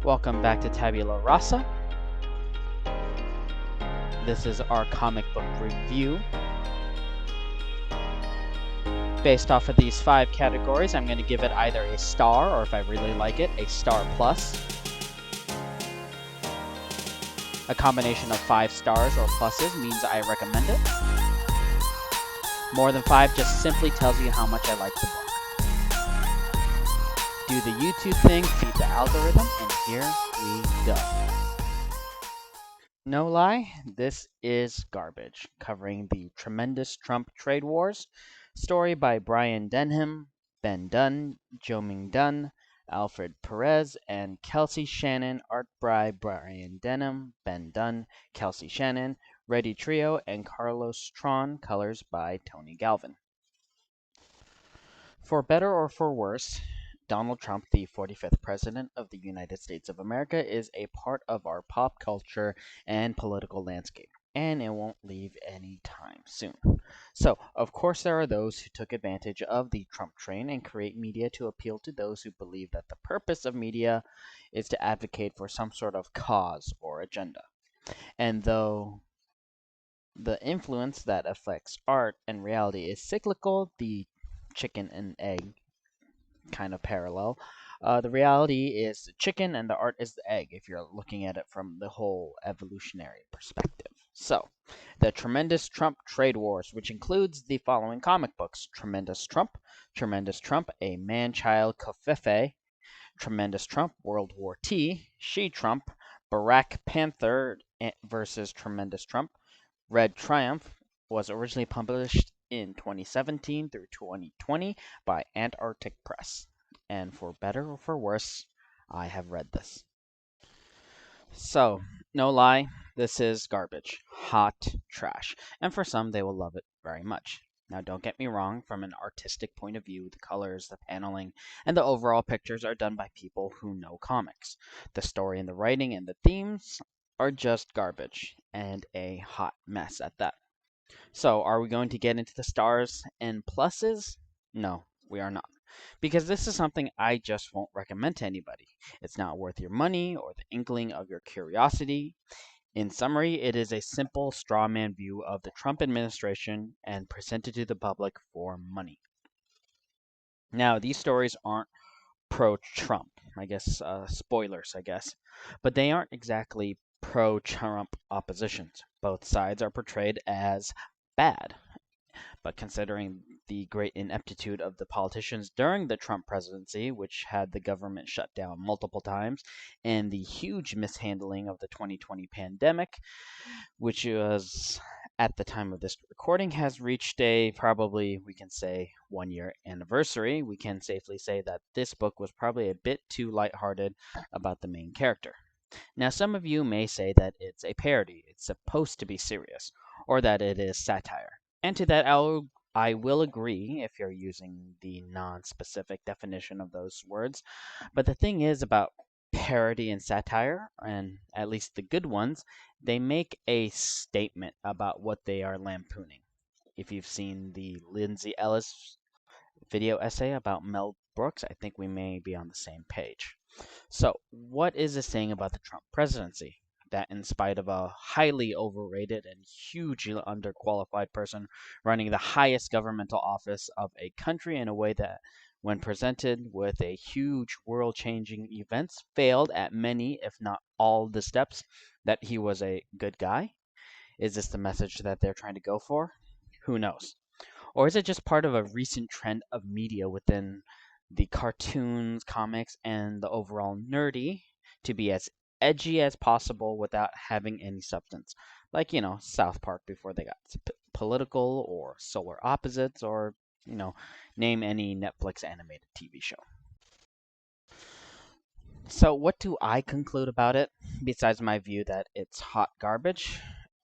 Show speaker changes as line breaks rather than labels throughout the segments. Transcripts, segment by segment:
Welcome back to Tabula Rasa. This is our comic book review. Based off of these 5 categories, I'm going to give it either a star, or if I really like it, a star plus. A combination of 5 stars or pluses means I recommend it. More than 5 just simply tells you how much I like the book. Do the YouTube thing, feed the algorithm, and here we go. No lie, this is garbage, covering the tremendous Trump trade wars. Story by Brian Denham, Ben Dunn, Joeming Dunn, Alfred Perez, and Kelsey Shannon. Art by Brian Denham, Ben Dunn, Kelsey Shannon, Redi Trio, and Carlos Tron. Colors by Tony Galvan. For better or for worse, Donald Trump, the 45th President of the United States of America, is a part of our pop culture and political landscape, and it won't leave any time soon. So, of course, there are those who took advantage of the Trump train and create media to appeal to those who believe that the purpose of media is to advocate for some sort of cause or agenda. And though the influence that affects art and reality is cyclical, the chicken and egg kind of parallel. The reality is the chicken and the art is the egg if you're looking at it from the whole evolutionary perspective. So, the Tremendous Trump Trade Wars, which includes the following comic books: Tremendous Trump, A Man-Child Covfefe, Tremendous Trump, World War T, She-Trump, Barack Panther versus Tremendous Trump, Red Triumph, was originally published in 2017 through 2020 by Antarctic Press. And for better or for worse, I have read this. So, no lie, this is garbage. Hot trash. And for some, they will love it very much. Now, don't get me wrong, from an artistic point of view, the colors, the paneling, and the overall pictures are done by people who know comics. The story and the writing and the themes are just garbage, and a hot mess at that. So, are we going to get into the stars and pluses? No, we are not. Because this is something I just won't recommend to anybody. It's not worth your money or the inkling of your curiosity. In summary, it is a simple straw man view of the Trump administration and presented to the public for money. Now, these stories aren't pro-Trump, I guess, spoilers, I guess, but they aren't exactly pro-Trump oppositions. Both sides are portrayed as bad. But considering the great ineptitude of the politicians during the Trump presidency, which had the government shut down multiple times, and the huge mishandling of the 2020 pandemic, which was at the time of this recording has reached a probably, we can say, 1-year anniversary, we can safely say that this book was probably a bit too lighthearted about the main character. Now, some of you may say that it's a parody, it's supposed to be serious, or that it is satire. And to that, I will agree if you're using the non-specific definition of those words. But the thing is about parody and satire, and at least the good ones, they make a statement about what they are lampooning. If you've seen the Lindsay Ellis video essay about Mel Brooks, I think we may be on the same page. So, what is this saying about the Trump presidency? That in spite of a highly overrated and hugely underqualified person running the highest governmental office of a country in a way that, when presented with a huge world-changing events, failed at many, if not all, the steps, that he was a good guy? Is this the message that they're trying to go for? Who knows? Or is it just part of a recent trend of media within the cartoons, comics, and the overall nerdy to be as edgy as possible without having any substance? Like, South Park before they got political, or Solar Opposites, or, name any Netflix animated TV show. So, what do I conclude about it, besides my view that it's hot garbage?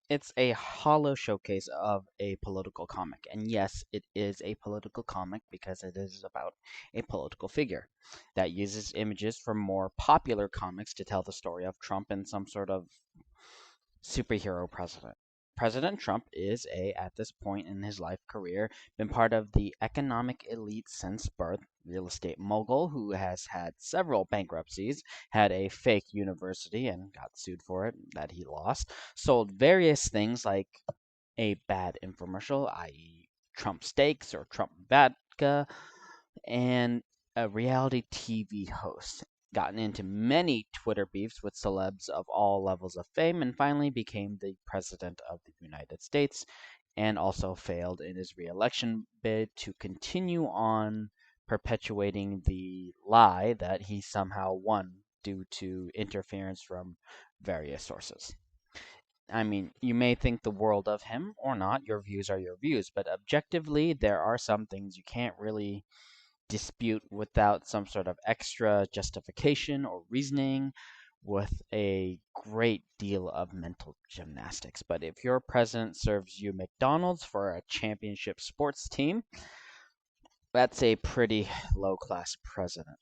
It's a hollow showcase of a political comic. And yes, it is a political comic because it is about a political figure that uses images from more popular comics to tell the story of Trump and some sort of superhero president. President Trump is at this point in his life career, been part of the economic elite since birth. Real estate mogul who has had several bankruptcies, had a fake university and got sued for it that he lost, sold various things like a bad infomercial, i.e., Trump steaks or Trump vodka, and a reality TV host. Gotten into many Twitter beefs with celebs of all levels of fame, and finally became the President of the United States, and also failed in his re-election bid to continue on perpetuating the lie that he somehow won due to interference from various sources. I mean, you may think the world of him or not, your views are your views, but objectively, there are some things you can't really dispute without some sort of extra justification or reasoning with a great deal of mental gymnastics. But if your president serves you McDonald's for a championship sports team, that's a pretty low class president.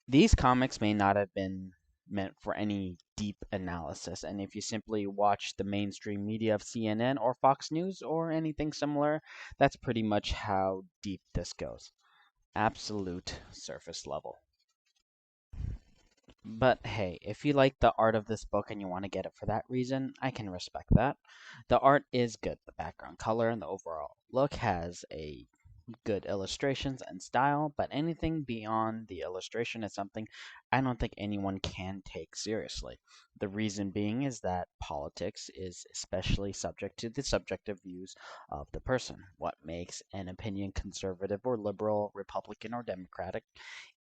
These comics may not have been meant for any deep analysis, and if you simply watch the mainstream media of CNN or Fox News or anything similar, that's pretty much how deep this goes. Absolute surface level. But hey, if you like the art of this book and you want to get it for that reason, I can respect that. The art is good. The background color and the overall look has a good illustrations and style, but anything beyond the illustration is something I don't think anyone can take seriously. The reason being is that politics is especially subject to the subjective views of the person. What makes an opinion conservative or liberal, Republican or Democratic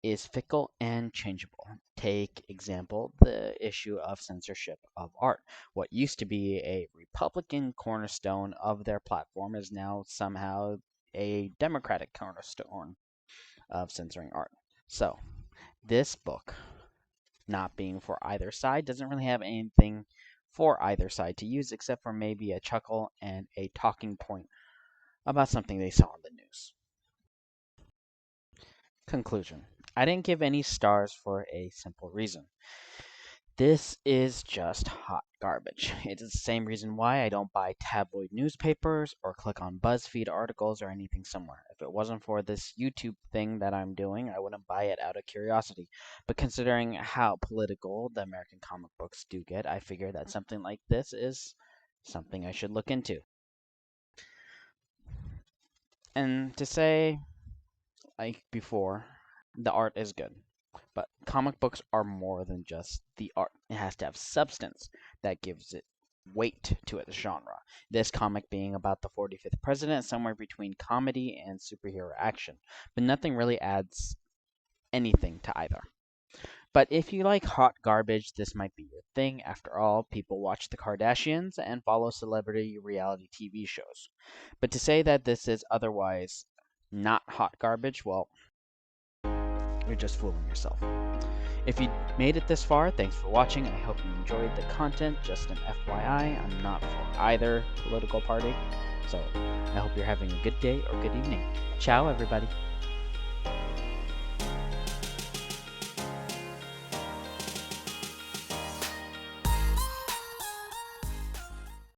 is fickle and changeable. Take example the issue of censorship of art. What used to be a Republican cornerstone of their platform is now somehow a Democratic cornerstone of censoring art. So, this book, not being for either side, doesn't really have anything for either side to use except for maybe a chuckle and a talking point about something they saw in the news. Conclusion. I didn't give any stars for a simple reason. This is just hot garbage. It's the same reason why I don't buy tabloid newspapers or click on BuzzFeed articles or anything similar. If it wasn't for this YouTube thing that I'm doing, I wouldn't buy it out of curiosity. But considering how political the American comic books do get, I figure that something like this is something I should look into. And to say, like before, the art is good. But comic books are more than just the art. It has to have substance that gives it weight to its genre. This comic being about the 45th president, somewhere between comedy and superhero action. But nothing really adds anything to either. But if you like hot garbage, this might be your thing. After all, people watch the Kardashians and follow celebrity reality TV shows. But to say that this is otherwise not hot garbage, well, you're just fooling yourself. If you made it this far, thanks for watching. I hope you enjoyed the content. Just an FYI, I'm not for either political party. So I hope you're having a good day or good evening. Ciao, everybody.